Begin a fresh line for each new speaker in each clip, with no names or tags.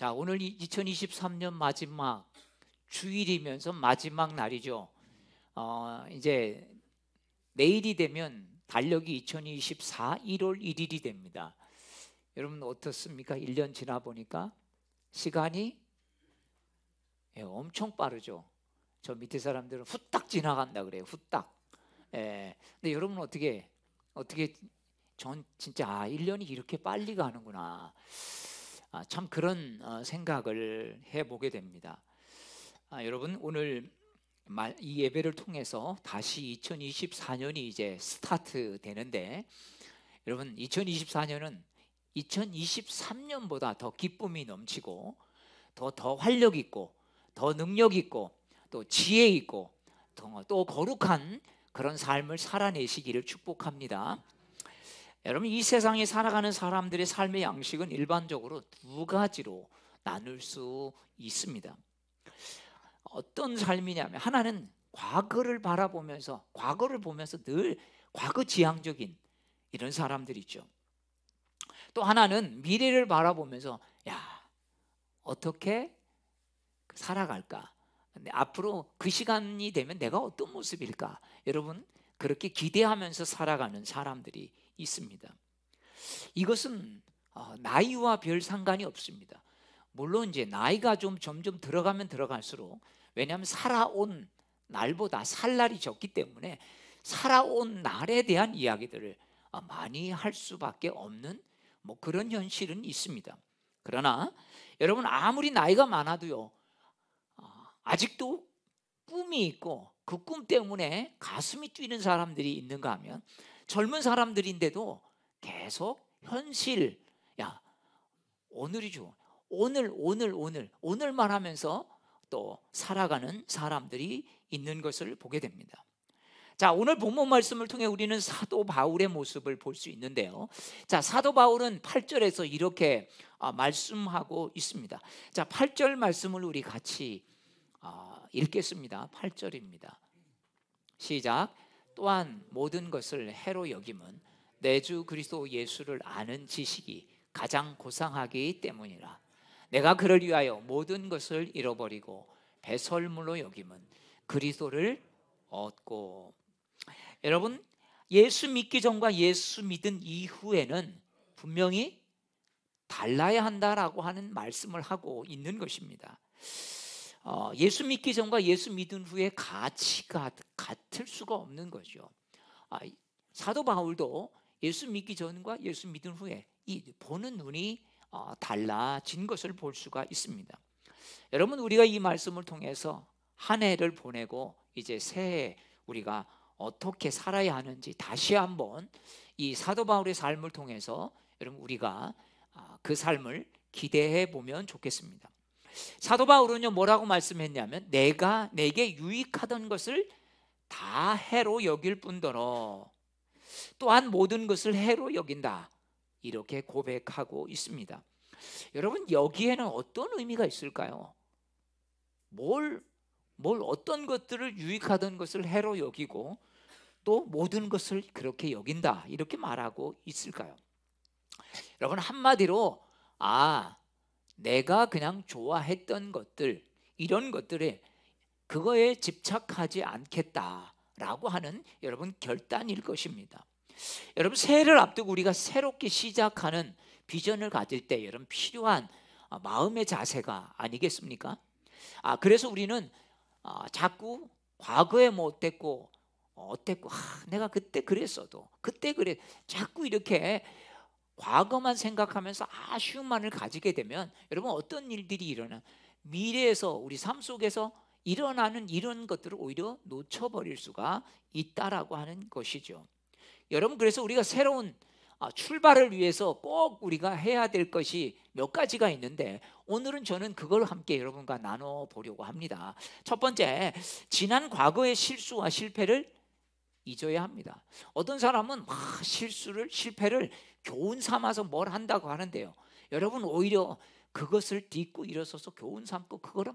자, 오늘 2023년 마지막 주일이면서 마지막 날이죠. 이제 내일이 되면 달력이 2024 1월 1일이 됩니다. 여러분 어떻습니까? 1년 지나 보니까 시간이 엄청 빠르죠. 저 밑에 사람들은 후딱 지나간다 그래요. 후딱. 근데 여러분 어떻게 전 진짜 1년이 이렇게 빨리 가는구나. 참 그런 생각을 해보게 됩니다. 여러분 오늘 이 예배를 통해서 다시 2024년이 이제 스타트 되는데, 여러분 2024년은 2023년보다 더 기쁨이 넘치고 더 활력 있고 더 능력 있고 또 지혜 있고 또 거룩한 그런 삶을 살아내시기를 축복합니다. 여러분 이 세상에 살아가는 사람들의 삶의 양식은 일반적으로 두 가지로 나눌 수 있습니다. 어떤 삶이냐면, 하나는 과거를 바라보면서 늘 과거 지향적인 이런 사람들이 있죠. 또 하나는 미래를 바라보면서 어떻게 살아갈까, 앞으로 그 시간이 되면 내가 어떤 모습일까, 여러분 그렇게 기대하면서 살아가는 사람들이 있습니다. 이것은 나이와 별 상관이 없습니다. 물론 이제 나이가 좀 점점 들어가면 들어갈수록, 왜냐하면 살아온 날보다 살 날이 적기 때문에 살아온 날에 대한 이야기들을 많이 할 수밖에 없는 그런 현실은 있습니다. 그러나 여러분 아무리 나이가 많아도요, 아직도 꿈이 있고 그 꿈 때문에 가슴이 뛰는 사람들이 있는가 하면 젊은 사람들인데도 계속 현실, 오늘이죠. 오늘만 하면서 또 살아가는 사람들이 있는 것을 보게 됩니다. 자, 오늘 본문 말씀을 통해 우리는 사도 바울의 모습을 볼 수 있는데요. 자, 사도 바울은 8절에서 이렇게 말씀하고 있습니다. 자, 8절 말씀을 우리 같이 읽겠습니다. 8절입니다. 시작. 또한 모든 것을 해로 여김은 내 주 그리스도 예수를 아는 지식이 가장 고상하기 때문이라. 내가 그를 위하여 모든 것을 잃어버리고 배설물로 여김은 그리스도를 얻고. 여러분 예수 믿기 전과 예수 믿은 이후에는 분명히 달라야 한다라고 하는 말씀을 하고 있는 것입니다. 예수 믿기 전과 예수 믿은 후에 가치가 같을 수가 없는 거죠. 사도 바울도 예수 믿기 전과 예수 믿은 후에 이 보는 눈이 달라진 것을 볼 수가 있습니다. 여러분 우리가 이 말씀을 통해서 한 해를 보내고 이제 새해 우리가 어떻게 살아야 하는지 다시 한번 이 사도 바울의 삶을 통해서 여러분 우리가 그 삶을 기대해 보면 좋겠습니다. 사도 바울은요 뭐라고 말씀했냐면, 내가 내게 유익하던 것을 다 해로 여길 뿐더러 또한 모든 것을 해로 여긴다, 이렇게 고백하고 있습니다. 여러분 여기에는 어떤 의미가 있을까요? 어떤 것들을 유익하던 것을 해로 여기고 또 모든 것을 그렇게 여긴다, 이렇게 말하고 있을까요? 여러분 한마디로 내가 그냥 좋아했던 것들, 이런 것들에 그거에 집착하지 않겠다라고 하는 여러분 결단일 것입니다. 여러분 새해를 앞두고 우리가 새롭게 시작하는 비전을 가질 때 여러분 필요한 마음의 자세가 아니겠습니까? 그래서 우리는 자꾸 과거에 어땠고 내가 그때 그랬어도 그때 그래, 자꾸 이렇게 과거만 생각하면서 아쉬움만을 가지게 되면 여러분 어떤 일들이 일어나, 미래에서 우리 삶 속에서 일어나는 이런 것들을 오히려 놓쳐버릴 수가 있다라고 하는 것이죠. 여러분 그래서 우리가 새로운 출발을 위해서 꼭 우리가 해야 될 것이 몇 가지가 있는데, 오늘은 저는 그걸 함께 여러분과 나눠보려고 합니다. 첫 번째, 지난 과거의 실수와 실패를 잊어야 합니다. 어떤 사람은 실패를 교훈 삼아서 뭘 한다고 하는데요, 여러분 오히려 그것을 딛고 일어서서 교훈 삼고 그거를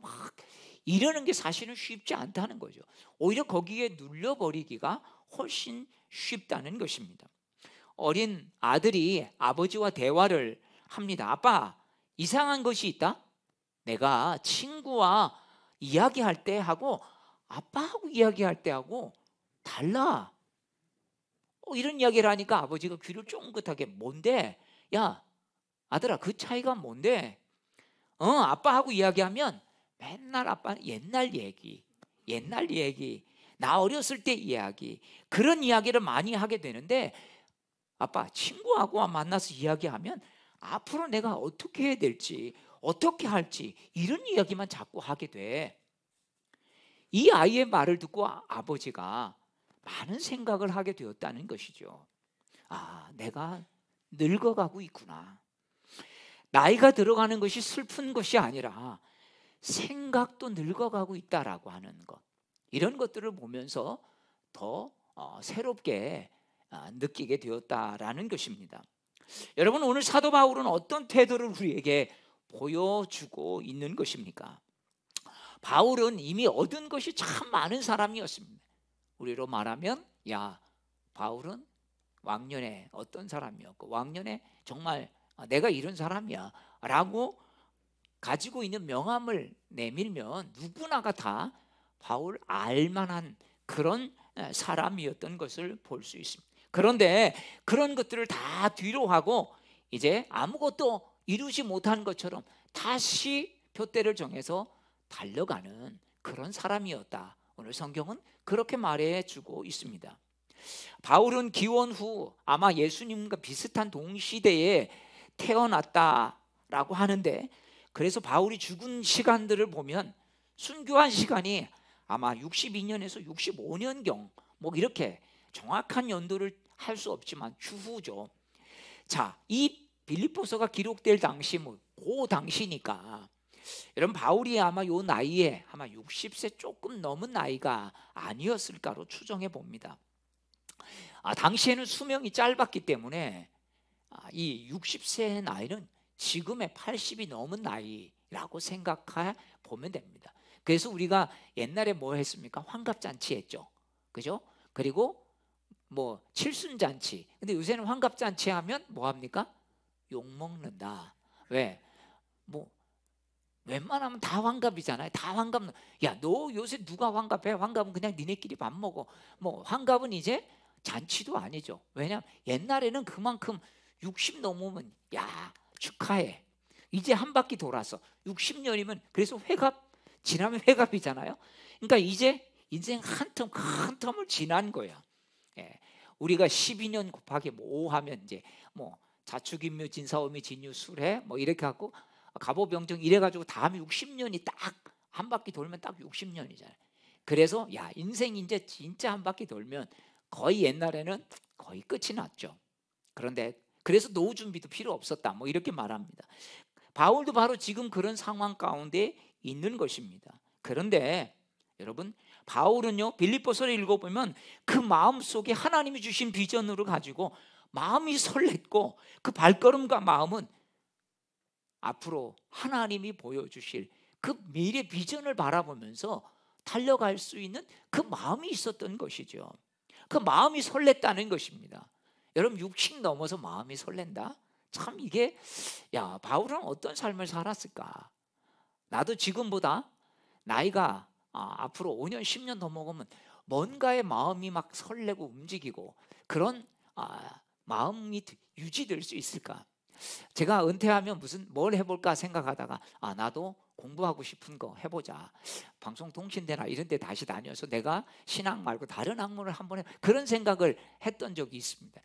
이러는 게 사실은 쉽지 않다는 거죠. 오히려 거기에 눌려버리기가 훨씬 쉽다는 것입니다. 어린 아들이 아버지와 대화를 합니다. 아빠, 이상한 것이 있다? 내가 친구와 이야기할 때 하고 아빠하고 이야기할 때 하고 달라. 이런 이야기를 하니까 아버지가 귀를 쫑긋하게, 뭔데? 야 아들아, 그 차이가 뭔데? 아빠하고 이야기하면 맨날 아빠 옛날 얘기, 나 어렸을 때 이야기, 그런 이야기를 많이 하게 되는데, 아빠 친구하고 만나서 이야기하면 앞으로 내가 어떻게 해야 될지, 어떻게 할지, 이런 이야기만 자꾸 하게 돼. 이 아이의 말을 듣고 아버지가 많은 생각을 하게 되었다는 것이죠. 내가 늙어가고 있구나. 나이가 들어가는 것이 슬픈 것이 아니라 생각도 늙어가고 있다라고 하는 것, 이런 것들을 보면서 더 새롭게 느끼게 되었다라는 것입니다. 여러분, 오늘 사도 바울은 어떤 태도를 우리에게 보여주고 있는 것입니까? 바울은 이미 얻은 것이 참 많은 사람이었습니다. 우리로 말하면 바울은 왕년에 어떤 사람이었고, 왕년에 정말 내가 이런 사람이야 라고 가지고 있는 명함을 내밀면 누구나가 다 바울 알만한 그런 사람이었던 것을 볼 수 있습니다. 그런데 그런 것들을 다 뒤로 하고 이제 아무것도 이루지 못한 것처럼 다시 푯대를 정해서 달려가는 그런 사람이었다. 오늘 성경은 그렇게 말해주고 있습니다. 바울은 기원 후 아마 예수님과 비슷한 동시대에 태어났다라고 하는데, 그래서 바울이 죽은 시간들을 보면 순교한 시간이 아마 62년에서 65년경, 뭐 이렇게 정확한 연도를 할 수 없지만 추후죠. 자, 이 빌립보서가 기록될 당시 그 당시니까 여러분, 바울이 아마 요 나이에 아마 60세 조금 넘은 나이가 아니었을까로 추정해 봅니다. 당시에는 수명이 짧았기 때문에 이 60세의 나이는 지금의 80이 넘은 나이라고 생각해 보면 됩니다. 그래서 우리가 옛날에 뭐 했습니까? 환갑잔치 했죠, 그죠? 그리고 뭐 칠순잔치. 근데 요새는 환갑잔치 하면 뭐 합니까? 욕 먹는다. 왜? 뭐 웬만하면 다 환갑이잖아요. 다 환갑. 야, 너 요새 누가 환갑해? 환갑은 그냥 니네끼리 밥 먹어. 뭐 환갑은 이제 잔치도 아니죠. 왜냐면 옛날에는 그만큼 60 넘으면 축하해. 이제 한 바퀴 돌아서 60년이면 그래서 회갑 지나면 회갑이잖아요. 그러니까 이제 인생 한 텀을 지난 거야. 우리가 12년 곱하기 5 하면 이제 뭐 자축인묘 진사오미 진유 술해 뭐 이렇게 하고 갑오병정 이래가지고 다음에 60년이 딱 한 바퀴 돌면 딱 60년이잖아요. 그래서 인생 이제 진짜 한 바퀴 돌면 거의 옛날에는 거의 끝이 났죠. 그런데 그래서 노후 준비도 필요 없었다, 뭐 이렇게 말합니다. 바울도 바로 지금 그런 상황 가운데 있는 것입니다. 그런데 여러분, 바울은요, 빌립보서를 읽어보면 그 마음속에 하나님이 주신 비전으로 가지고 마음이 설렜고, 그 발걸음과 마음은 앞으로 하나님이 보여주실 그 미래 비전을 바라보면서 달려갈 수 있는 그 마음이 있었던 것이죠. 그 마음이 설렜다는 것입니다. 여러분, 60 넘어서 마음이 설렌다? 참 이게 바울은 어떤 삶을 살았을까? 나도 지금보다 나이가 앞으로 5년 10년 더 먹으면 뭔가의 마음이 막 설레고 움직이고 그런 마음이 유지될 수 있을까? 제가 은퇴하면 뭘 해볼까 생각하다가 나도 공부하고 싶은 거 해보자. 방송통신대나 이런 데 다시 다녀서 내가 신학 말고 다른 학문을 한번 그런 생각을 했던 적이 있습니다.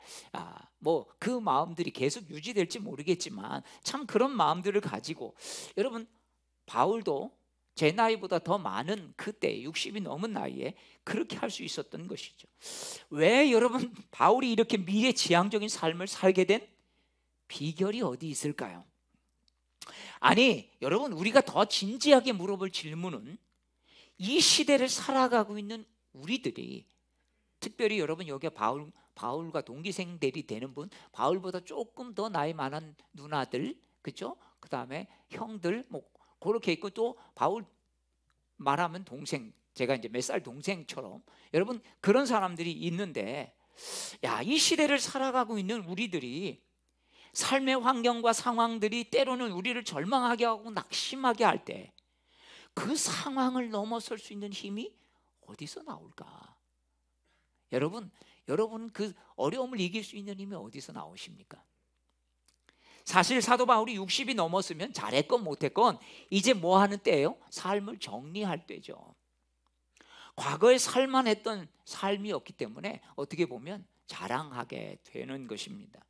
뭐 그 마음들이 계속 유지될지 모르겠지만 참 그런 마음들을 가지고, 여러분, 바울도 제 나이보다 더 많은 그때 60이 넘은 나이에 그렇게 할 수 있었던 것이죠. 왜 여러분 바울이 이렇게 미래지향적인 삶을 살게 된 비결이 어디 있을까요? 아니, 여러분, 우리가 더 진지하게 물어볼 질문은 이 시대를 살아가고 있는 우리들이, 특별히 여러분 여기 바울과 동기생들이 되는 분, 바울보다 조금 더 나이 많은 누나들, 그렇죠? 그 다음에 형들, 뭐 그렇게 있고, 또 바울 말하면 동생, 제가 이제 몇 살 동생처럼 여러분 그런 사람들이 있는데, 이 시대를 살아가고 있는 우리들이 삶의 환경과 상황들이 때로는 우리를 절망하게 하고 낙심하게 할 때 그 상황을 넘어설 수 있는 힘이 어디서 나올까? 여러분 그 어려움을 이길 수 있는 힘이 어디서 나오십니까? 사실 사도 바울이 60이 넘었으면 잘했건 못했건 이제 뭐 하는 때예요? 삶을 정리할 때죠. 과거에 살만했던 삶이었기 때문에 어떻게 보면 자랑하게 되는 것입니다.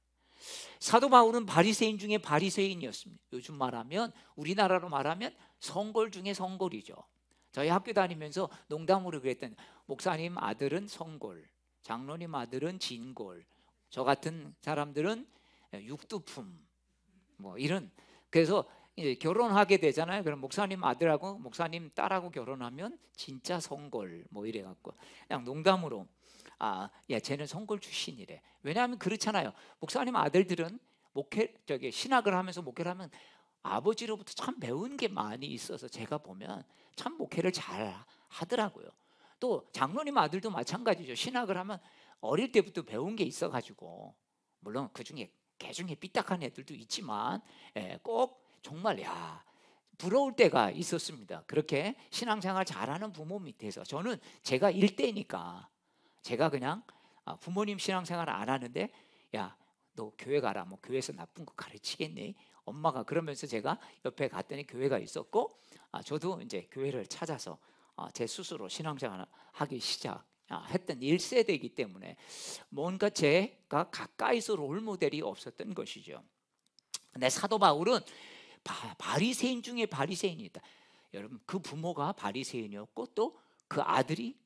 사도 바울은 바리새인 중에 바리새인이었습니다. 요즘 말하면, 우리나라로 말하면 성골 중에 성골이죠. 저희 학교 다니면서 농담으로 그랬더니 목사님 아들은 성골, 장로님 아들은 진골, 저 같은 사람들은 육두품, 뭐 이런. 그래서 이제 결혼하게 되잖아요. 그럼 목사님 아들하고 목사님 딸하고 결혼하면 진짜 성골, 뭐 이래 갖고 그냥 농담으로 야, 쟤는 성골 출신이래. 왜냐하면 그렇잖아요. 목사님 아들들은 신학을 하면서 목회를 하면 아버지로부터 참 배운 게 많이 있어서 제가 보면 참 목회를 잘 하더라고요. 또 장로님 아들도 마찬가지죠. 신학을 하면 어릴 때부터 배운 게 있어가지고, 물론 그 중에 개중에 삐딱한 애들도 있지만 꼭 정말 부러울 때가 있었습니다. 그렇게 신앙생활 잘하는 부모 밑에서. 저는 제가 일대니까 제가 그냥 부모님 신앙생활 안 하는데 야, 너 교회 가라. 뭐 교회에서 나쁜 거 가르치겠니? 엄마가 그러면서 제가 옆에 갔더니 교회가 있었고, 저도 이제 교회를 찾아서 제 스스로 신앙생활을 하기 시작했던 1세대이기 때문에 뭔가 제가 가까이서 롤모델이 없었던 것이죠. 근데 사도 바울은 바리새인 중에 바리새인이다. 여러분, 그 부모가 바리새인이었고 또 그 아들이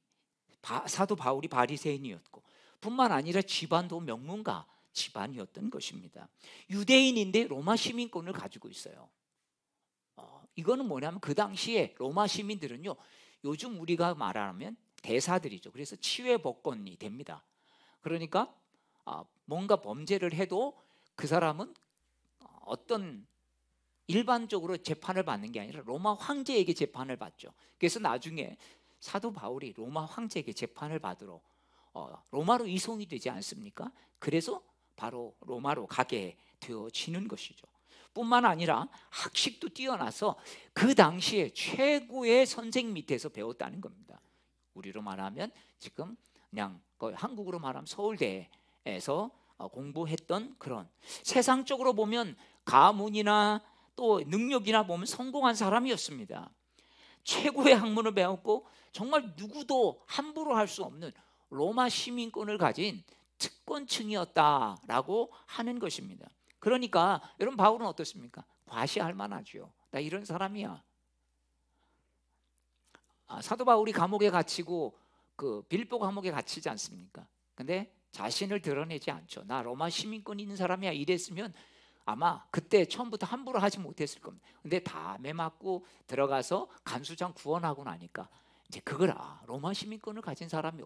사도 바울이 바리새인이었고, 뿐만 아니라 집안도 명문가 집안이었던 것입니다. 유대인인데 로마 시민권을 가지고 있어요. 이거는 뭐냐면 그 당시에 로마 시민들은요, 요즘 우리가 말하면 대사들이죠. 그래서 치외 법권이 됩니다. 그러니까 뭔가 범죄를 해도 그 사람은 어떤 일반적으로 재판을 받는 게 아니라 로마 황제에게 재판을 받죠. 그래서 나중에 사도 바울이 로마 황제에게 재판을 받으러 로마로 이송이 되지 않습니까? 그래서 바로 로마로 가게 되어지는 것이죠. 뿐만 아니라 학식도 뛰어나서 그 당시에 최고의 선생 밑에서 배웠다는 겁니다. 우리로 말하면 지금 그냥 한국으로 말하면 서울대에서 공부했던 그런, 세상적으로 보면 가문이나 또 능력이나 보면 성공한 사람이었습니다. 최고의 학문을 배웠고 정말 누구도 함부로 할 수 없는 로마 시민권을 가진 특권층이었다라고 하는 것입니다. 그러니까 여러분, 바울은 어떻습니까? 과시할 만하죠. 나 이런 사람이야. 사도 바울이 감옥에 갇히고 그 빌보 감옥에 갇히지 않습니까? 근데 자신을 드러내지 않죠. 나 로마 시민권 있는 사람이야 이랬으면 아마 그때 처음부터 함부로 하지 못했을 겁니다. 근데 담에 맞고 들어가서 간수장 구원하고 나니까 이제 그걸 로마 시민권을 가진 사람이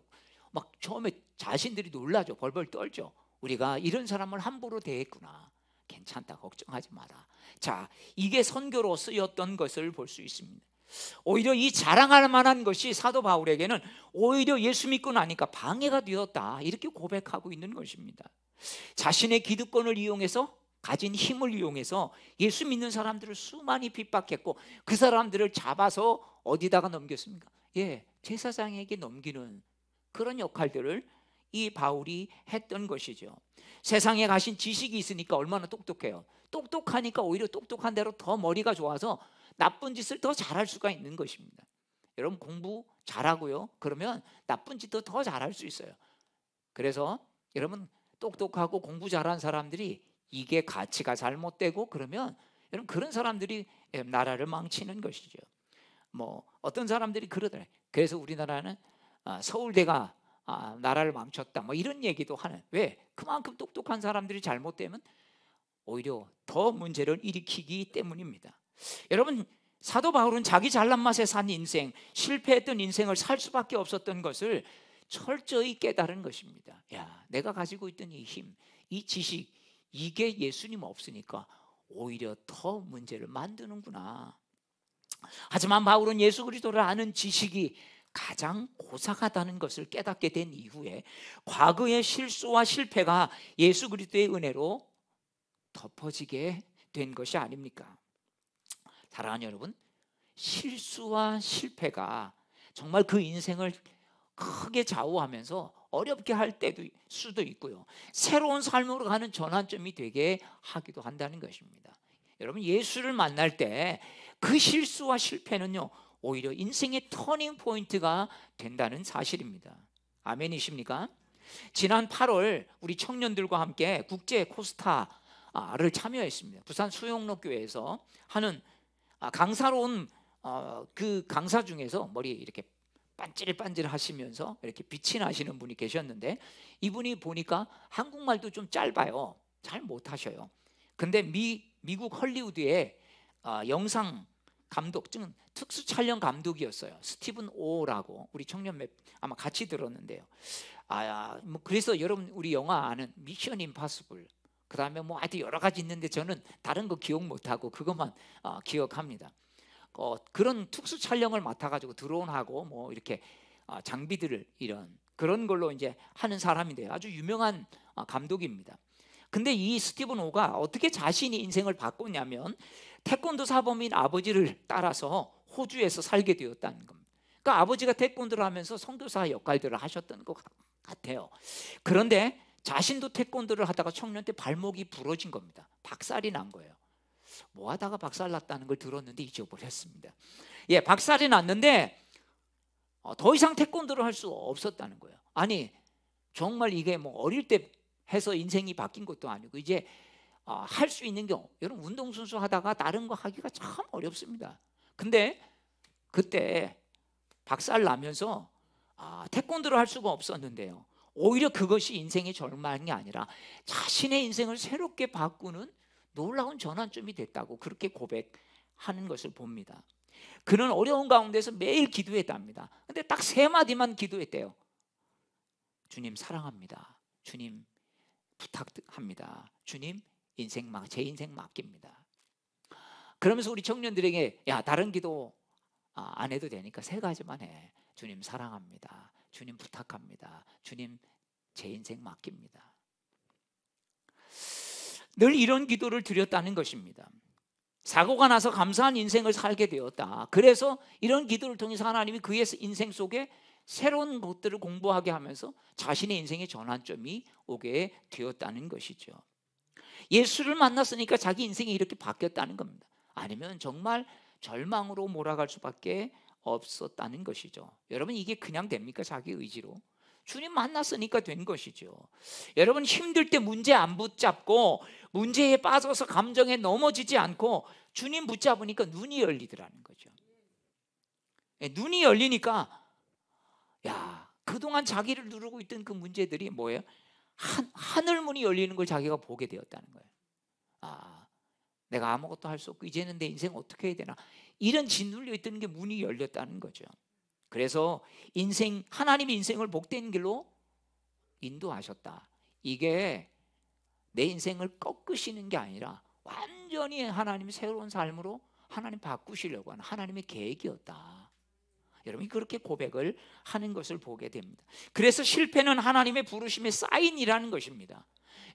막 처음에 자신들이 놀라죠. 벌벌 떨죠. 우리가 이런 사람을 함부로 대했구나. 괜찮다, 걱정하지 마라. 자, 이게 선교로 쓰였던 것을 볼 수 있습니다. 오히려 이 자랑할 만한 것이 사도 바울에게는 오히려 예수 믿고 나니까 방해가 되었다, 이렇게 고백하고 있는 것입니다. 자신의 기득권을 이용해서, 가진 힘을 이용해서 예수 믿는 사람들을 수많이 핍박했고 그 사람들을 잡아서 어디다가 넘겼습니까? 제사장에게 넘기는 그런 역할들을 이 바울이 했던 것이죠. 세상에 가신 지식이 있으니까 얼마나 똑똑해요. 똑똑하니까 오히려 똑똑한 대로 더 머리가 좋아서 나쁜 짓을 더 잘할 수가 있는 것입니다. 여러분, 공부 잘하고요, 그러면 나쁜 짓도 더 잘할 수 있어요. 그래서 여러분, 똑똑하고 공부 잘한 사람들이 이게 가치가 잘못되고 그러면 여러분, 그런 사람들이 나라를 망치는 것이죠. 뭐 어떤 사람들이 그러더래. 그래서 우리나라는 서울대가 나라를 망쳤다, 뭐 이런 얘기도 하는. 왜? 그만큼 똑똑한 사람들이 잘못되면 오히려 더 문제를 일으키기 때문입니다. 여러분, 사도 바울은 자기 잘난 맛에 산 인생, 실패했던 인생을 살 수밖에 없었던 것을 철저히 깨달은 것입니다. 내가 가지고 있던 이 힘, 이 지식, 이게 예수님 없으니까 오히려 더 문제를 만드는구나. 하지만 바울은 예수 그리스도를 아는 지식이 가장 고상하다는 것을 깨닫게 된 이후에 과거의 실수와 실패가 예수 그리스도의 은혜로 덮어지게 된 것이 아닙니까? 사랑하는 여러분, 실수와 실패가 정말 그 인생을 크게 좌우하면서 어렵게 할 때도 수도 있고요, 새로운 삶으로 가는 전환점이 되게 하기도 한다는 것입니다. 여러분, 예수를 만날 때 그 실수와 실패는요, 오히려 인생의 터닝 포인트가 된다는 사실입니다. 아멘이십니까? 지난 8월 우리 청년들과 함께 국제 코스타를 참여했습니다. 부산 수영로교회에서 하는 강사로 온 그 강사 중에서 머리 이렇게 반질반질 하시면서 이렇게 빛이 나시는 분이 계셨는데, 이분이 보니까 한국말도 좀 짧아요. 잘 못하셔요. 근데 미국 헐리우드의 영상 감독, 즉 특수 촬영 감독이었어요. 스티븐 오라고, 우리 청년 몇 아마 같이 들었는데요. 뭐 그래서 여러분 우리 영화 아는 미션 임파서블, 그 다음에 뭐 하여튼 여러 가지 있는데 저는 다른 거 기억 못하고 그것만 기억합니다. 그런 특수 촬영을 맡아가지고 드론하고 뭐 이렇게 장비들을 이런 그런 걸로 이제 하는 사람인데요, 아주 유명한 감독입니다. 근데 이 스티븐 오가 어떻게 자신이 인생을 바꿨냐면, 태권도 사범인 아버지를 따라서 호주에서 살게 되었다는 겁니다. 그러니까 아버지가 태권도를 하면서 선교사 역할들을 하셨던 것 같아요. 그런데 자신도 태권도를 하다가 청년 때 발목이 부러진 겁니다. 박살이 난 거예요. 뭐 하다가 박살 났다는 걸 들었는데 잊어버렸습니다. 예, 박살이 났는데 더 이상 태권도를 할 수 없었다는 거예요. 아니, 정말 이게 뭐 어릴 때 해서 인생이 바뀐 것도 아니고, 이제 할 수 있는 경우, 여러분 운동선수 하다가 다른 거 하기가 참 어렵습니다. 근데 그때 박살 나면서 태권도를 할 수가 없었는데요, 오히려 그것이 인생의 절망이 아니라 자신의 인생을 새롭게 바꾸는 놀라운 전환점이 됐다고 그렇게 고백하는 것을 봅니다. 그는 어려운 가운데서 매일 기도했답니다. 근데 딱 3마디만 기도했대요. 주님 사랑합니다. 주님 부탁합니다. 주님 제 인생 맡깁니다. 그러면서 우리 청년들에게, 야, 다른 기도 안 해도 되니까 3가지만 해. 주님 사랑합니다. 주님 부탁합니다. 주님 제 인생 맡깁니다. 늘 이런 기도를 드렸다는 것입니다. 사고가 나서 감사한 인생을 살게 되었다. 그래서 이런 기도를 통해서 하나님이 그의 인생 속에 새로운 것들을 공부하게 하면서 자신의 인생의 전환점이 오게 되었다는 것이죠. 예수를 만났으니까 자기 인생이 이렇게 바뀌었다는 겁니다. 아니면 정말 절망으로 몰아갈 수밖에 없었다는 것이죠. 여러분, 이게 그냥 됩니까? 자기 의지로? 주님 만났으니까 된 것이죠. 여러분, 힘들 때 문제 안 붙잡고 문제에 빠져서 감정에 넘어지지 않고 주님 붙잡으니까 눈이 열리더라는 거죠. 눈이 열리니까, 야, 그동안 자기를 누르고 있던 그 문제들이 뭐예요? 하늘 문이 열리는 걸 자기가 보게 되었다는 거예요. 내가 아무것도 할 수 없고 이제는 내 인생 어떻게 해야 되나, 이런 짓눌려 있던 게 문이 열렸다는 거죠. 그래서 하나님이 인생을 복된 길로 인도하셨다. 이게 내 인생을 꺾으시는 게 아니라 완전히 하나님이 새로운 삶으로 하나님 바꾸시려고 하는 하나님의 계획이었다. 여러분이 그렇게 고백을 하는 것을 보게 됩니다. 그래서 실패는 하나님의 부르심의 사인이라는 것입니다.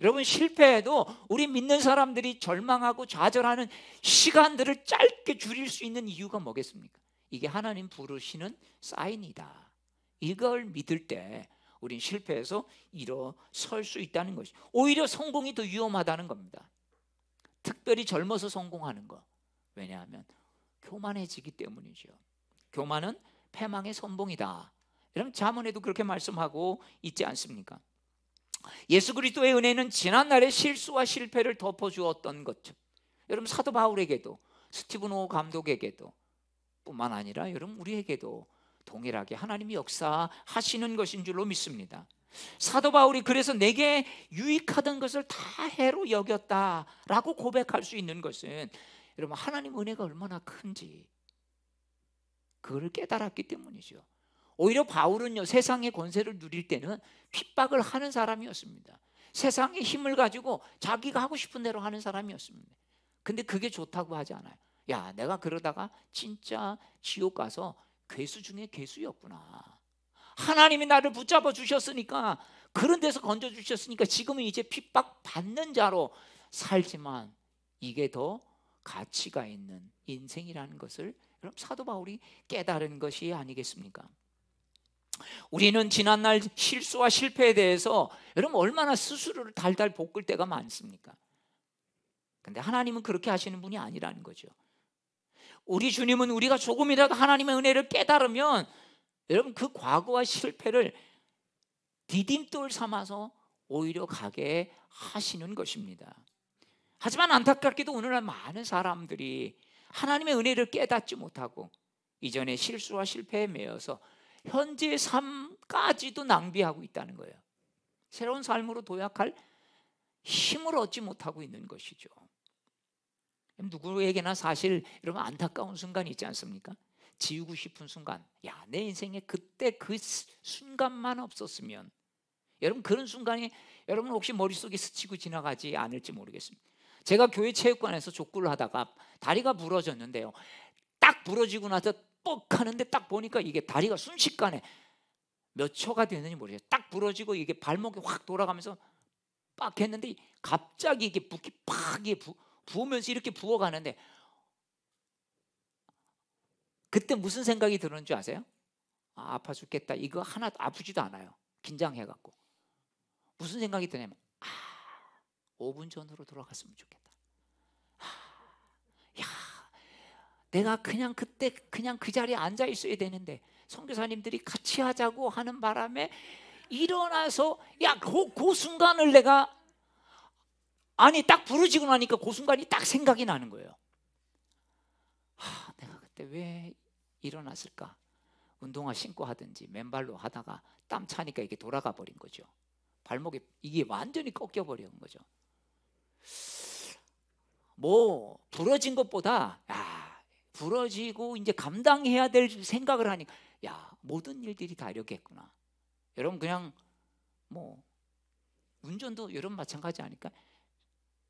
여러분, 실패해도 우리 믿는 사람들이 절망하고 좌절하는 시간들을 짧게 줄일 수 있는 이유가 뭐겠습니까? 이게 하나님 부르시는 사인이다. 이걸 믿을 때 우린 실패해서 일어설 수 있다는 것이, 오히려 성공이 더 위험하다는 겁니다. 특별히 젊어서 성공하는 거. 왜냐하면 교만해지기 때문이죠. 교만은 패망의 선봉이다. 여러분, 잠언에도 그렇게 말씀하고 있지 않습니까? 예수 그리스도의 은혜는 지난날의 실수와 실패를 덮어주었던 것처럼, 여러분 사도 바울에게도 스티븐 오 감독에게도 뿐만 아니라 여러분 우리에게도 동일하게 하나님이 역사하시는 것인 줄로 믿습니다. 사도 바울이 그래서 내게 유익하던 것을 다 해로 여겼다라고 고백할 수 있는 것은, 여러분 하나님 은혜가 얼마나 큰지 그걸 깨달았기 때문이죠. 오히려 바울은요, 세상의 권세를 누릴 때는 핍박을 하는 사람이었습니다. 세상의 힘을 가지고 자기가 하고 싶은 대로 하는 사람이었습니다. 근데 그게 좋다고 하지 않아요. 야, 내가 그러다가 진짜 지옥 가서 괴수 중에 괴수였구나. 하나님이 나를 붙잡아 주셨으니까, 그런 데서 건져 주셨으니까 지금은 이제 핍박 받는 자로 살지만 이게 더 가치가 있는 인생이라는 것을 여러분 사도 바울이 깨달은 것이 아니겠습니까? 우리는 지난날 실수와 실패에 대해서 여러분 얼마나 스스로를 달달 볶을 때가 많습니까? 근데 하나님은 그렇게 하시는 분이 아니라는 거죠. 우리 주님은 우리가 조금이라도 하나님의 은혜를 깨달으면 여러분 그 과거와 실패를 디딤돌 삼아서 오히려 가게 하시는 것입니다. 하지만 안타깝게도 오늘날 많은 사람들이 하나님의 은혜를 깨닫지 못하고 이전에 실수와 실패에 매여서 현재의 삶까지도 낭비하고 있다는 거예요. 새로운 삶으로 도약할 힘을 얻지 못하고 있는 것이죠. 누구에게나 사실 여러분 안타까운 순간이 있지 않습니까? 지우고 싶은 순간, 야, 내 인생에 그때 그 순간만 없었으면. 여러분 그런 순간이 여러분 혹시 머릿속에 스치고 지나가지 않을지 모르겠습니다. 제가 교회 체육관에서 족구를 하다가 다리가 부러졌는데요, 딱 부러지고 나서 뻑 하는데 딱 보니까 이게 다리가 순식간에 몇 초가 됐는지 모르겠어요. 딱 부러지고 이게 발목이 확 돌아가면서 빡 했는데 갑자기 이게 붓기 팍 부으면서 이렇게 부어가는데, 그때 무슨 생각이 드는 줄 아세요? 아, 아파 죽겠다. 이거 하나도 아프지도 않아요. 긴장해갖고. 무슨 생각이 드냐면 5분 전으로 돌아갔으면 좋겠다. 야, 내가 그냥 그때 그냥 그 자리에 앉아 있어야 되는데 선교사님들이 같이 하자고 하는 바람에 일어나서 그 순간을 내가 딱 부러지고 나니까 그 순간이 딱 생각이 나는 거예요. 내가 그때 왜 일어났을까? 운동화 신고 하든지 맨발로 하다가 땀 차니까 이게 돌아가 버린 거죠. 발목이 이게 완전히 꺾여 버린 거죠. 뭐 부러진 것보다 부러지고 이제 감당해야 될 생각을 하니까 모든 일들이 다 이렇겠구나. 여러분 그냥 뭐 운전도 여러분 마찬가지 아닐까?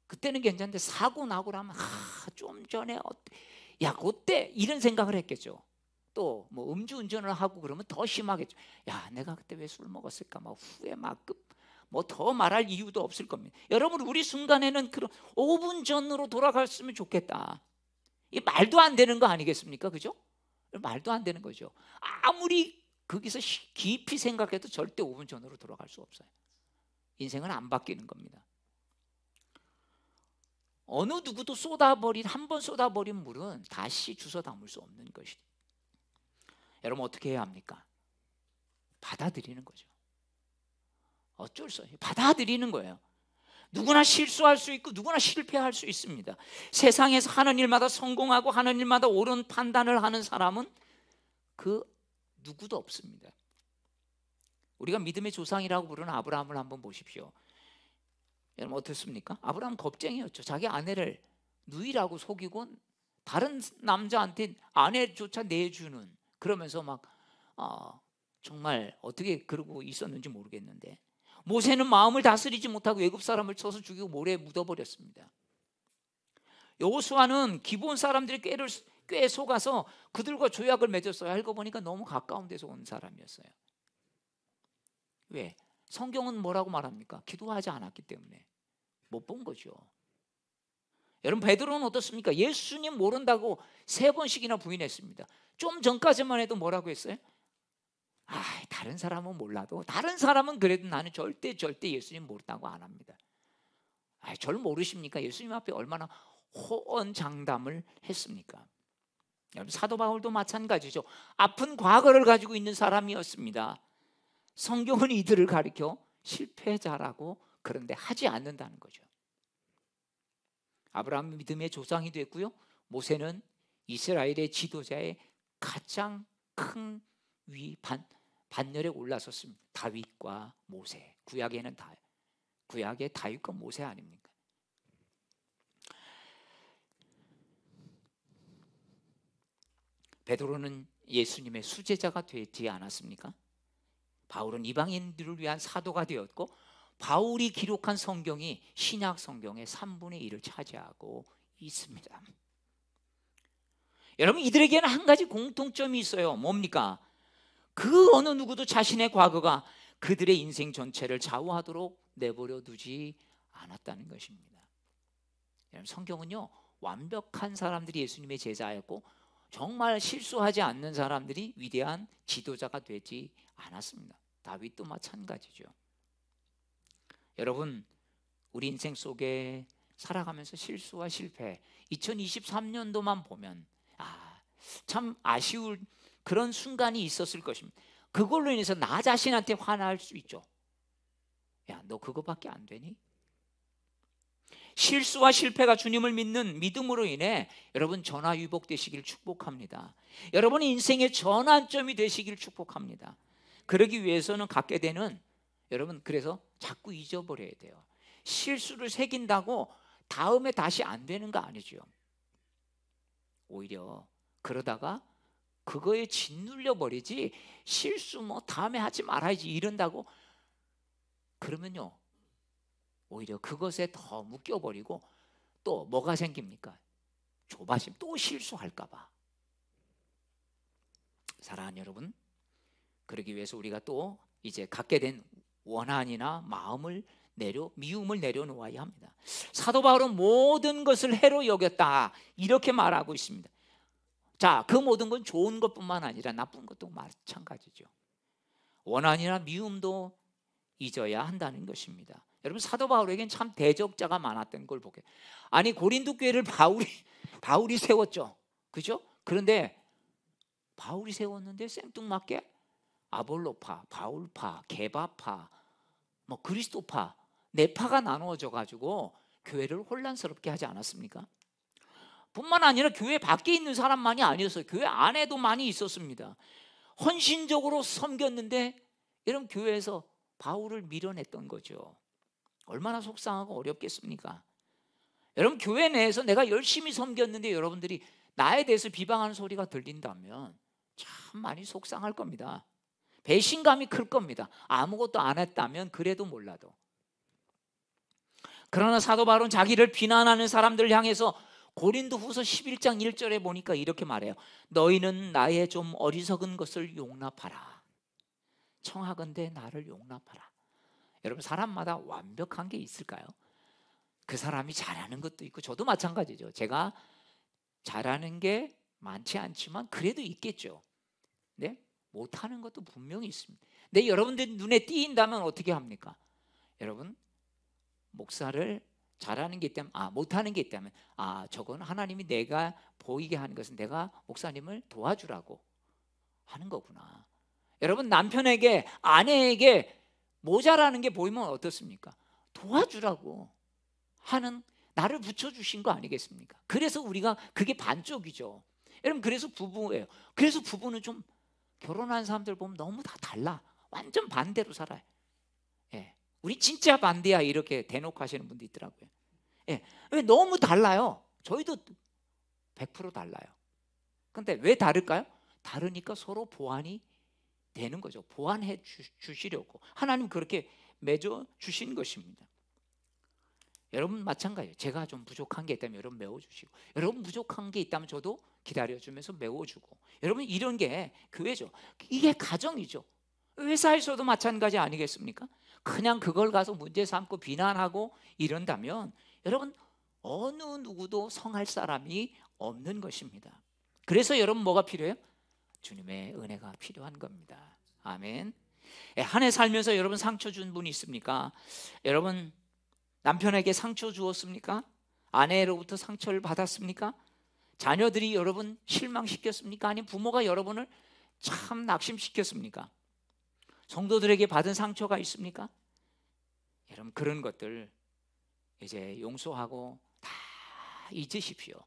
그때는 괜찮은데 사고 나고 나면 좀 전에 그때 이런 생각을 했겠죠. 또 뭐 음주운전을 하고 그러면 더 심하겠죠. 내가 그때 왜 술 먹었을까? 막 후회 막 뭐 더 말할 이유도 없을 겁니다. 여러분 우리 순간에는 그런 5분 전으로 돌아갔으면 좋겠다. 이 말도 안 되는 거 아니겠습니까? 그죠? 말도 안 되는 거죠. 아무리 거기서 깊이 생각해도 절대 5분 전으로 돌아갈 수 없어요. 인생은 안 바뀌는 겁니다. 어느 누구도 한 번 쏟아버린 물은 다시 주워 담을 수 없는 것이죠. 여러분 어떻게 해야 합니까? 받아들이는 거죠. 어쩔 수 없어요. 받아들이는 거예요. 누구나 실수할 수 있고 누구나 실패할 수 있습니다. 세상에서 하는 일마다 성공하고 하는 일마다 옳은 판단을 하는 사람은 그 누구도 없습니다. 우리가 믿음의 조상이라고 부르는 아브라함을 한번 보십시오. 여러분 어떻습니까? 아브라함 겁쟁이였죠. 자기 아내를 누이라고 속이고 다른 남자한테 아내조차 내주는, 그러면서 막 정말 어떻게 그러고 있었는지 모르겠는데, 모세는 마음을 다스리지 못하고 애굽 사람을 쳐서 죽이고 모래에 묻어버렸습니다. 여호수아는 기브온 사람들이 꽤 속아서 그들과 조약을 맺었어요. 알고 보니까 너무 가까운 데서 온 사람이었어요. 왜? 성경은 뭐라고 말합니까? 기도하지 않았기 때문에 못 본 거죠. 여러분 베드로는 어떻습니까? 예수님 모른다고 3번씩이나 부인했습니다. 좀 전까지만 해도 뭐라고 했어요? 다른 사람은 몰라도, 다른 사람은 그래도 나는 절대 예수님 모른다고 안 합니다. 저를 모르십니까? 예수님 앞에 얼마나 호언장담을 했습니까? 여러분 사도 바울도 마찬가지죠. 아픈 과거를 가지고 있는 사람이었습니다. 성경은 이들을 가리켜 실패자라고 그런데 하지 않는다는 거죠. 아브라함은 믿음의 조상이 됐고요, 모세는 이스라엘의 지도자의 가장 큰 반열에 올라섰습니다. 다윗과 모세. 구약의 다윗과 모세 아닙니까? 베드로는 예수님의 수제자가 되지 않았습니까? 바울은 이방인들을 위한 사도가 되었고, 바울이 기록한 성경이 신약 성경의 3분의 1을 차지하고 있습니다. 여러분 이들에게는 한 가지 공통점이 있어요. 뭡니까? 그 어느 누구도 자신의 과거가 그들의 인생 전체를 좌우하도록 내버려 두지 않았다는 것입니다. 성경은요, 완벽한 사람들이 예수님의 제자였고 정말 실수하지 않는 사람들이 위대한 지도자가 되지 않았습니다. 다윗도 마찬가지죠. 여러분, 우리 인생 속에 살아가면서 실수와 실패, 2023년도만 보면 참 아쉬울 그런 순간이 있었을 것입니다. 그걸로 인해서 나 자신한테 화날 수 있죠. 야, 너 그거밖에 안 되니? 실수와 실패가 주님을 믿는 믿음으로 인해 여러분 전화위복 되시길 축복합니다. 여러분의 인생의 전환점이 되시길 축복합니다. 그러기 위해서는 갖게 되는, 여러분, 그래서 자꾸 잊어버려야 돼요. 실수를 새긴다고 다음에 다시 안 되는 거 아니죠. 오히려 그러다가 그거에 짓눌려 버리지, 실수 뭐 다음에 하지 말아야지 이런다고 그러면요, 오히려 그것에 더 묶여버리고 또 뭐가 생깁니까? 조바심, 또 실수할까 봐. 사랑하는 여러분, 그러기 위해서 우리가 또 이제 갖게 된 원한이나 미움을 내려놓아야 합니다. 사도 바울은 모든 것을 해로 여겼다 이렇게 말하고 있습니다. 자, 그 모든 건 좋은 것뿐만 아니라 나쁜 것도 마찬가지죠. 원한이나 미움도 잊어야 한다는 것입니다. 여러분, 사도 바울에겐 참 대적자가 많았던 걸 보게. 아니, 고린도 교회를 바울이 세웠죠. 그죠? 그런데 바울이 세웠는데 생뚱맞게 아볼로파, 바울파, 게바파, 뭐 그리스도파, 네 파가 나누어져 가지고 교회를 혼란스럽게 하지 않았습니까? 뿐만 아니라 교회 밖에 있는 사람만이 아니었어요. 교회 안에도 많이 있었습니다. 헌신적으로 섬겼는데 여러분, 교회에서 바울을 밀어냈던 거죠. 얼마나 속상하고 어렵겠습니까? 여러분, 교회 내에서 내가 열심히 섬겼는데 여러분들이 나에 대해서 비방하는 소리가 들린다면 참 많이 속상할 겁니다. 배신감이 클 겁니다. 아무것도 안 했다면 그래도 몰라도. 그러나 사도 바울은 자기를 비난하는 사람들을 향해서 고린도후서 11장 1절에 보니까 이렇게 말해요. 너희는 나의 좀 어리석은 것을 용납하라. 청하건대 나를 용납하라. 여러분, 사람마다 완벽한 게 있을까요? 그 사람이 잘하는 것도 있고, 저도 마찬가지죠. 제가 잘하는 게 많지 않지만 그래도 있겠죠. 네? 못하는 것도 분명히 있습니다. 근데 여러분들 눈에 띄인다면 어떻게 합니까? 여러분, 목사를 잘하는 게 있다면, 못하는 게 있다면, 저건 하나님이 내가 보이게 하는 것은 내가 목사님을 도와주라고 하는 거구나. 여러분, 남편에게, 아내에게 모자라는 게 보이면 어떻습니까? 도와주라고 하는, 나를 붙여주신 거 아니겠습니까? 그래서 우리가, 그게 반쪽이죠. 여러분, 그래서 부부예요. 그래서 부부는 좀 결혼한 사람들 보면 너무 다 달라. 완전 반대로 살아요. 예. 우리 진짜 반대야 이렇게 대놓고 하시는 분도 있더라고요. 예. 왜 너무 달라요? 저희도 100% 달라요. 근데 왜 다를까요? 다르니까 서로 보완이 되는 거죠. 보완해 주시려고 하나님 그렇게 맺어 주신 것입니다. 여러분 마찬가지예요. 제가 좀 부족한 게 있다면 여러분 메워주시고, 여러분 부족한 게 있다면 저도 기다려주면서 메워주고, 여러분 이런 게 교회죠. 이게 가정이죠. 회사에서도 마찬가지 아니겠습니까? 그냥 그걸 가서 문제 삼고 비난하고 이런다면 여러분 어느 누구도 성할 사람이 없는 것입니다. 그래서 여러분 뭐가 필요해요? 주님의 은혜가 필요한 겁니다. 아멘. 한 해 살면서 여러분 상처 준 분이 있습니까? 여러분 남편에게 상처 주었습니까? 아내로부터 상처를 받았습니까? 자녀들이 여러분 실망시켰습니까? 아니면 부모가 여러분을 참 낙심시켰습니까? 성도들에게 받은 상처가 있습니까? 여러분 그런 것들 이제 용서하고 다 잊으십시오.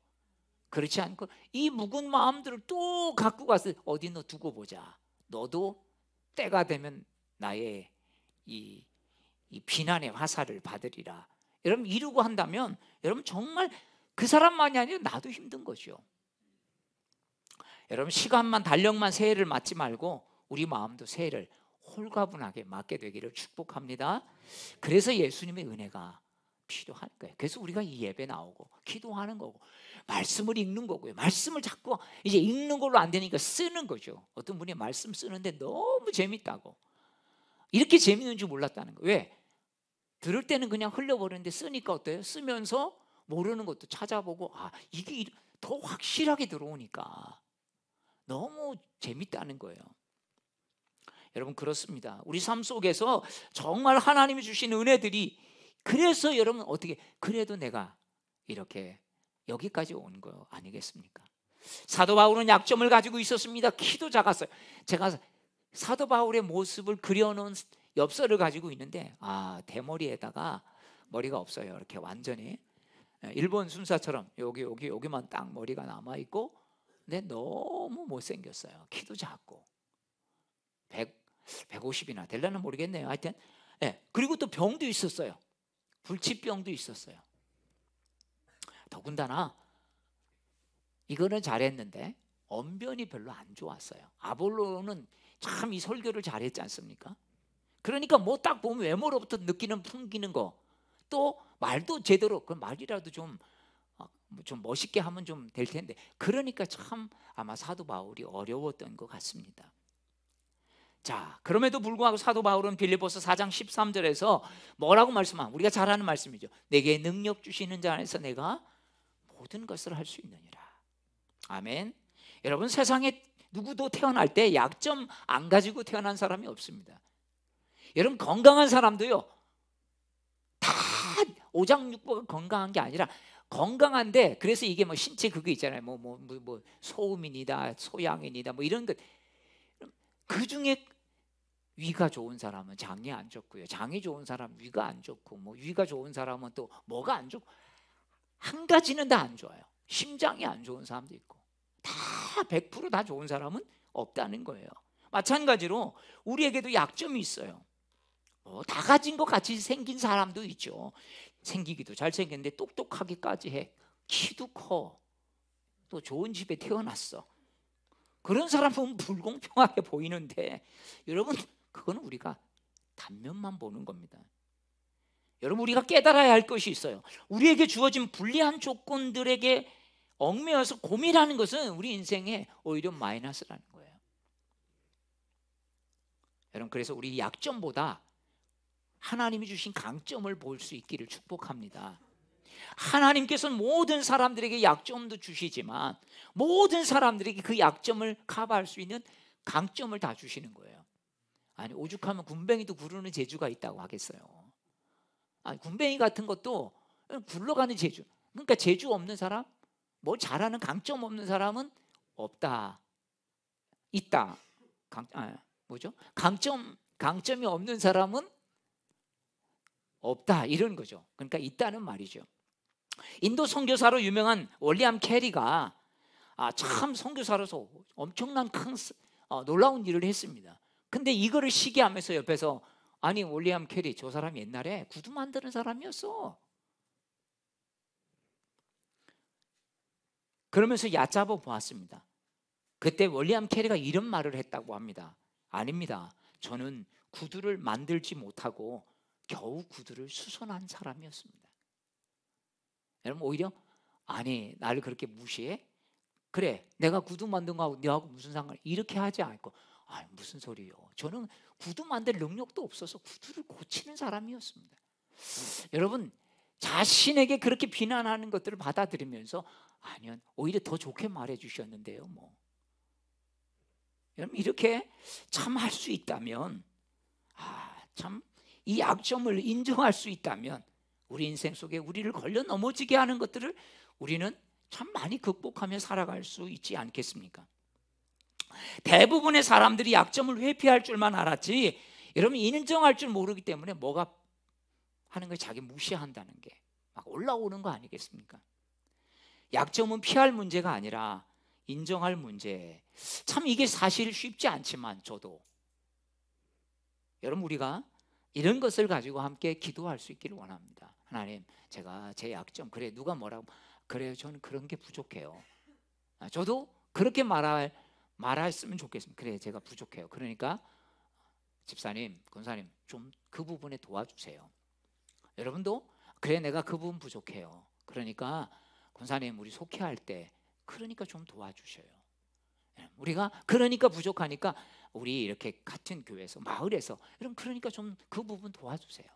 그렇지 않고 이 묵은 마음들을 또 갖고 가서 어디 너 두고 보자. 너도 때가 되면 나의 이 비난의 화살을 받으리라. 여러분 이루고 한다면 여러분 정말 그 사람만이 아니라 나도 힘든 거죠. 여러분 시간만 달력만 새해를 맞지 말고 우리 마음도 새해를 홀가분하게 맞게 되기를 축복합니다. 그래서 예수님의 은혜가 필요한 거예요. 그래서 우리가 이 예배 나오고 기도하는 거고 말씀을 읽는 거고요. 말씀을 자꾸 이제 읽는 걸로 안 되니까 쓰는 거죠. 어떤 분이 말씀 쓰는데 너무 재밌다고, 이렇게 재밌는 줄 몰랐다는 거예요. 왜? 들을 때는 그냥 흘려버리는데 쓰니까 어때요? 쓰면서 모르는 것도 찾아보고 이게 더 확실하게 들어오니까 너무 재밌다는 거예요. 여러분 그렇습니다. 우리 삶 속에서 정말 하나님이 주신 은혜들이, 그래서 여러분 어떻게, 그래도 내가 이렇게 여기까지 온 거 아니겠습니까? 사도 바울은 약점을 가지고 있었습니다. 키도 작았어요. 제가 사도 바울의 모습을 그려놓은 엽서를 가지고 있는데 대머리에다가 머리가 없어요. 이렇게 완전히 일본 순사처럼 여기만 딱 머리가 남아있고, 근데 너무 못생겼어요. 키도 작고 150이나 되려나 모르겠네요. 하여튼 그리고 또 병도 있었어요. 불치병도 있었어요. 더군다나 이거는 잘했는데 언변이 별로 안 좋았어요. 아볼로는 참 이 설교를 잘했지 않습니까? 그러니까 뭐 딱 보면 외모로부터 느끼는 풍기는 거, 또 말도 제대로, 그 말이라도 좀 멋있게 하면 좀 될 텐데, 그러니까 참 아마 사도 바울이 어려웠던 것 같습니다. 자, 그럼에도 불구하고 사도 바울은 빌립보서 4장 13절에서 뭐라고 말씀하면, 우리가 잘 아는 말씀이죠. 내게 능력 주시는 자 안에서 내가 모든 것을 할 수 있느니라. 아멘. 여러분, 세상에 누구도 태어날 때 약점 안 가지고 태어난 사람이 없습니다. 여러분, 건강한 사람도요, 다 오장육부가 건강한 게 아니라 건강한데, 그래서 이게 뭐 신체 그거 있잖아요. 뭐 소음인이다, 소양인이다, 뭐 이런 것. 그 중에 위가 좋은 사람은 장이 안 좋고요, 장이 좋은 사람은 위가 안 좋고, 뭐 위가 좋은 사람은 또 뭐가 안 좋고, 한 가지는 다 안 좋아요. 심장이 안 좋은 사람도 있고, 다 100% 좋은 사람은 없다는 거예요. 마찬가지로 우리에게도 약점이 있어요. 다 가진 것 같이 생긴 사람도 있죠. 생기기도 잘생겼는데 똑똑하기까지 해. 키도 커. 또 좋은 집에 태어났어. 그런 사람은 불공평하게 보이는데, 여러분 그거는 우리가 단면만 보는 겁니다. 여러분, 우리가 깨달아야 할 것이 있어요. 우리에게 주어진 불리한 조건들에게 얽매여서 고민하는 것은 우리 인생에 오히려 마이너스라는 거예요. 여러분, 그래서 우리 약점보다 하나님이 주신 강점을 볼 수 있기를 축복합니다. 하나님께서는 모든 사람들에게 약점도 주시지만 모든 사람들에게 그 약점을 커버할 수 있는 강점을 다 주시는 거예요. 아니, 오죽하면 군뱅이도 구르는 재주가 있다고 하겠어요. 아니, 군뱅이 같은 것도 굴러가는 재주. 그러니까 재주 없는 사람, 뭐 잘하는 강점 없는 사람은 없다. 있다. 뭐죠? 강점이 없는 사람은 없다, 이런 거죠. 그러니까 있다는 말이죠. 인도 선교사로 유명한 윌리엄 캐리가 참 선교사로서 엄청난 큰 놀라운 일을 했습니다. 근데 이거를 시기하면서 옆에서, 아니 윌리엄 캐리 저 사람 옛날에 구두 만드는 사람이었어. 그러면서 얕잡아 보았습니다. 그때 윌리엄 캐리가 이런 말을 했다고 합니다. 아닙니다. 저는 구두를 만들지 못하고 겨우 구두를 수선한 사람이었습니다. 여러분, 오히려 아니 나를 그렇게 무시해? 그래, 내가 구두 만든 거하고 너하고 무슨 상관이, 이렇게 하지 않고, 무슨 소리요, 저는 구두 만들 능력도 없어서 구두를 고치는 사람이었습니다. 여러분, 자신에게 그렇게 비난하는 것들을 받아들이면서 아니요, 오히려 더 좋게 말해 주셨는데요. 뭐 여러분, 이렇게 참 할 수 있다면, 참 이 약점을 인정할 수 있다면 우리 인생 속에 우리를 걸려 넘어지게 하는 것들을 우리는 참 많이 극복하며 살아갈 수 있지 않겠습니까? 대부분의 사람들이 약점을 회피할 줄만 알았지, 여러분 인정할 줄 모르기 때문에 뭐가 하는 거 자기 무시한다는 게 막 올라오는 거 아니겠습니까? 약점은 피할 문제가 아니라 인정할 문제. 참 이게 사실 쉽지 않지만, 저도 여러분, 우리가 이런 것을 가지고 함께 기도할 수 있기를 원합니다. 하나님, 제가 제 약점, 그래 누가 뭐라고 그래요, 저는 그런 게 부족해요. 저도 그렇게 말했으면 좋겠습니다. 그래, 제가 부족해요. 그러니까 집사님, 권사님, 좀 그 부분에 도와주세요. 여러분도 그래, 내가 그 부분 부족해요. 그러니까 권사님, 우리 속회할 때 그러니까 좀 도와주셔요. 우리가 그러니까 부족하니까 우리 이렇게 같은 교회에서, 마을에서, 여러분 그러니까 좀 그 부분 도와주세요.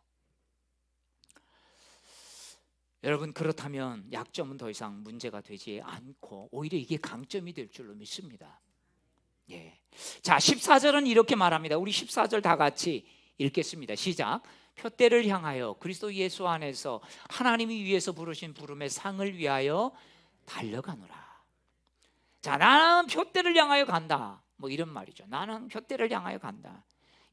여러분, 그렇다면 약점은 더 이상 문제가 되지 않고 오히려 이게 강점이 될 줄로 믿습니다. 예. 자, 14절은 이렇게 말합니다. 우리 14절 다 같이 읽겠습니다. 시작. 표대를 향하여 그리스도 예수 안에서 하나님이 위에서 부르신 부름의 상을 위하여 달려가노라. 자, 나는 표대를 향하여 간다, 뭐 이런 말이죠. 나는 표대를 향하여 간다.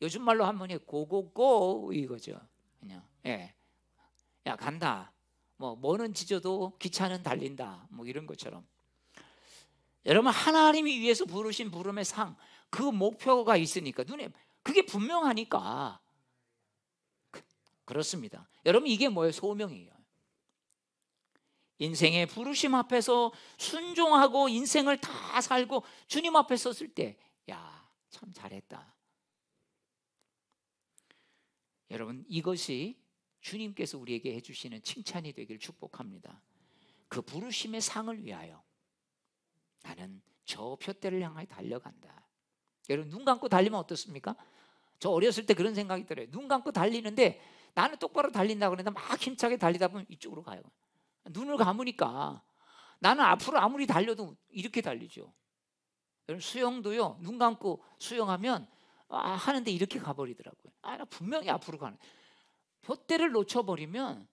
요즘 말로 하면 고고고 이거죠. 그냥 야 간다. 뭐는 짖어도 기차는 달린다, 뭐 이런 것처럼. 여러분, 하나님이 위해서 부르신 부름의 상, 그 목표가 있으니까 눈에 그게 분명하니까 그렇습니다. 여러분, 이게 뭐예요? 소명이에요. 인생의 부르심 앞에서 순종하고 인생을 다 살고 주님 앞에 섰을 때, 야, 참 잘했다. 여러분, 이것이 주님께서 우리에게 해주시는 칭찬이 되길 축복합니다. 그 부르심의 상을 위하여 나는 저 표대를 향하여 달려간다. 여러분, 눈 감고 달리면 어떻습니까? 저 어렸을 때 그런 생각이 들어요. 눈 감고 달리는데 나는 똑바로 달린다고 그러는데 막 힘차게 달리다 보면 이쪽으로 가요. 눈을 감으니까 나는 앞으로 아무리 달려도 이렇게 달리죠. 여러분, 수영도요, 눈 감고 수영하면 하는데 이렇게 가버리더라고요. 나 분명히 앞으로 가는. 표대를 놓쳐버리면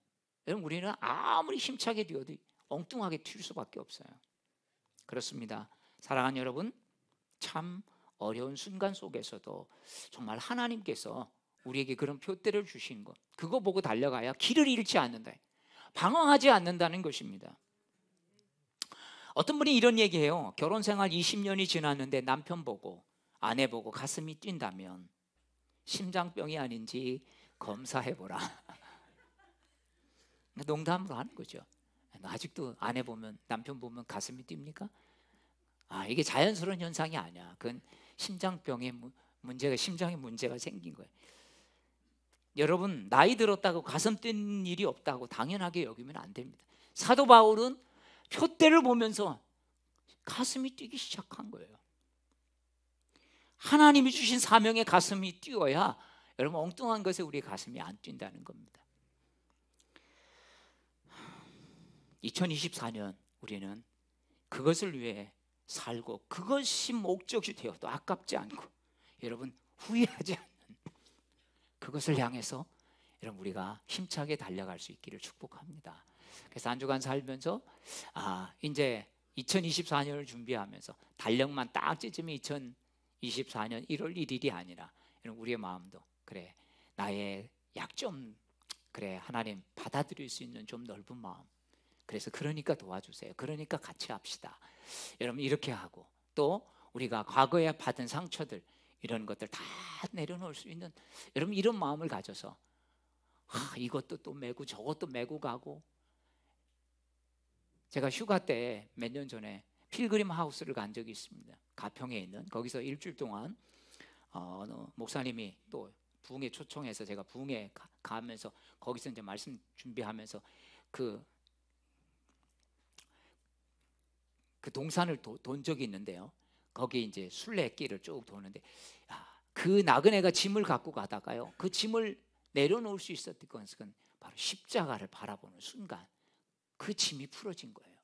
여러분, 우리는 아무리 힘차게 뛰어도 엉뚱하게 튈 수밖에 없어요. 그렇습니다. 사랑하는 여러분, 참 어려운 순간 속에서도 정말 하나님께서 우리에게 그런 표대를 주신 것, 그거 보고 달려가야 길을 잃지 않는다, 방황하지 않는다는 것입니다. 어떤 분이 이런 얘기해요. 결혼 생활 20년이 지났는데 남편 보고 아내 보고 가슴이 뛴다면 심장병이 아닌지 검사해보라. 농담으로 하는 거죠. 아직도 아내 보면, 남편 보면 가슴이 뜁니까? 이게 자연스러운 현상이 아니야. 그건 심장병의 문제가, 심장에 문제가 생긴 거예요. 여러분, 나이 들었다고 가슴 뛴 일이 없다고 당연하게 여기면 안 됩니다. 사도 바울은 표대를 보면서 가슴이 뛰기 시작한 거예요. 하나님이 주신 사명에 가슴이 뛰어야, 여러분, 엉뚱한 것에 우리 가슴이 안 뛴다는 겁니다. 2024년 우리는 그것을 위해 살고 그것이 목적이 되어도 아깝지 않고, 여러분, 후회하지 않는 그것을 향해서 여러분, 우리가 힘차게 달려갈 수 있기를 축복합니다. 그래서 한 주간 살면서 이제 2024년을 준비하면서 달력만 딱 찢으면 2024년 1월 1일이 아니라 여러분, 우리의 마음도 그래, 나의 약점, 그래, 하나님 받아들일 수 있는 좀 넓은 마음, 그래서 그러니까 도와주세요, 그러니까 같이 합시다. 여러분, 이렇게 하고 또 우리가 과거에 받은 상처들, 이런 것들 다 내려놓을 수 있는, 여러분, 이런 마음을 가져서 이것도 또 메고 저것도 메고 가고. 제가 휴가 때 몇 년 전에 필그림 하우스를 간 적이 있습니다. 가평에 있는, 거기서 일주일 동안 목사님이 또 부흥에 초청해서 제가 부흥에 가면서 거기서 이제 말씀 준비하면서 그 동산을 돈 적이 있는데요. 거기 이제 순례길을 쭉 도는데, 그 나그네가 짐을 갖고 가다가요, 그 짐을 내려놓을 수 있었던 것은 바로 십자가를 바라보는 순간 그 짐이 풀어진 거예요.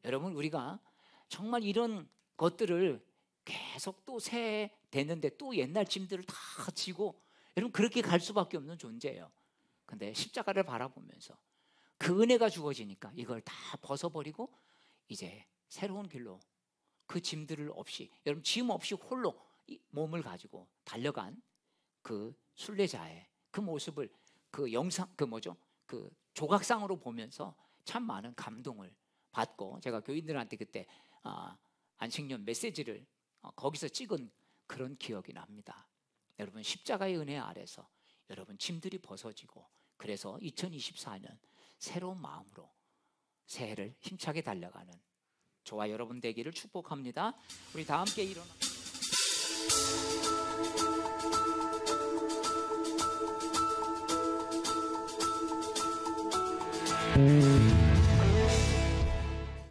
여러분, 우리가 정말 이런 것들을 계속 또 새해 되는데 또 옛날 짐들을 다 지고, 여러분, 그렇게 갈 수밖에 없는 존재예요. 근데 십자가를 바라보면서 그 은혜가 주어지니까 이걸 다 벗어버리고 이제 새로운 길로, 그 짐들을 없이, 여러분, 짐 없이 홀로 몸을 가지고 달려간 그 순례자의 그 모습을, 그 영상, 그 조각상으로 보면서 참 많은 감동을 받고, 제가 교인들한테 그때 안식년 메시지를 거기서 찍은 그런 기억이 납니다. 여러분, 십자가의 은혜 아래서 여러분, 짐들이 벗어지고, 그래서 2024년 새로운 마음으로 새해를 힘차게 달려가는 저와 여러분 되기를 축복합니다. 우리 다 함께 일어나